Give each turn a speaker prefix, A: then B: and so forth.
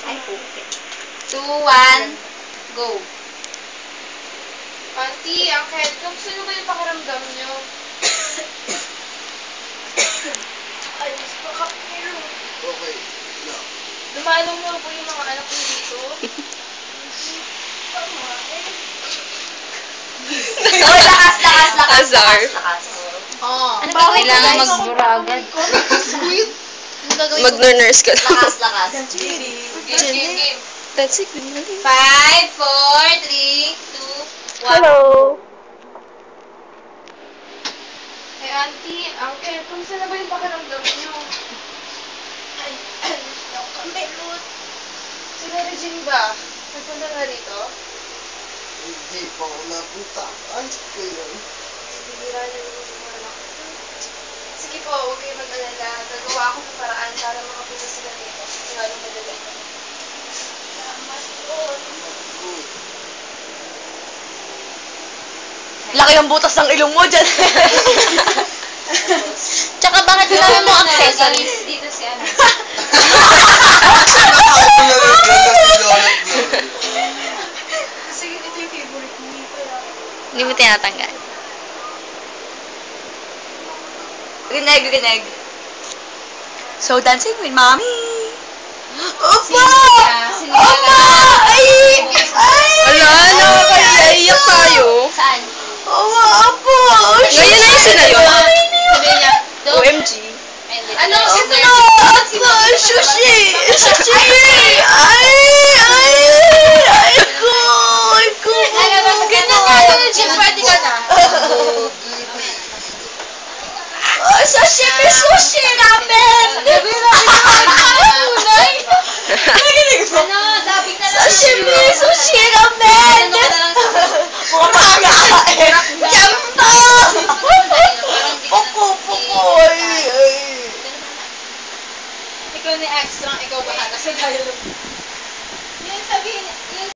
A: Ay, okay. 2, 1, go.
B: Auntie, Uncle, kamusta nyo ba yung pakiramdam nyo? Ay, mas makapiro.
C: Okay. No.
B: Lumalong mo po yung mga anak nyo dito?
A: Oh, lakas, lakas, lakas,
D: Azar.
A: lakas, lakas.
B: Oo.
A: Ano ba
D: Kailangan
A: guys?
D: magbura agad.
B: Sweet.
A: Ano gagawin ko?
D: Mag-nurse ka lang.
A: Lakas, lakas.
B: Game.
D: That's it.
A: 5, 4, 3, 2, 1.
D: Hello.
B: Hey, Auntie, Uncle, kamusta na ba yung pakiramdam nyo? Ay, nakamelot. Si Regine ba? Nagpunta na rito?
C: Hindi pa ako napunta. Ano ko yun?
B: Bibira na naman yung mga anak. Sige po, huwag kayo mag-alala. Gagawa ako ng paraan para makapunta sila rito. Kasi lalong madali. Salamat po.
C: Good.
A: Laki ang butas ng ilong mo dyan. Tsaka bakit kailangan mo accessories?
B: Dito si ano.
C: Ako na rin ganda si Lolet Glory.
B: Kasi ito yung favorite mo. Kaya...
D: Hindi mo tinatanggal.
A: Rineg, rineg. So, dancing with mommy. Opa! Opa! Ay! Ay!
D: Ala, nakakaiyak tayo.
A: Saan?
D: Owa,
A: Opo!
D: Ngayon na yung sinayon.
B: Sabihin niya,
D: OMG.
B: ano?
A: Ito na! Ako! Sushi! Sushi! Ay! Ay! Ay ko! Ay ko!
B: Ganda nga ito na, Jim. Pwede ka na.
A: Oh, sashimi! Sushi! Ramen!
B: Ano? Dabing na lang.
A: Sashimi! Sushi! Ramen! Mga pagkain! Yampa! Pupo! Pupo! Ay! Ay!
B: Ikaw ni extra, ikaw bahala sa dialogue. Yun sabihin, yun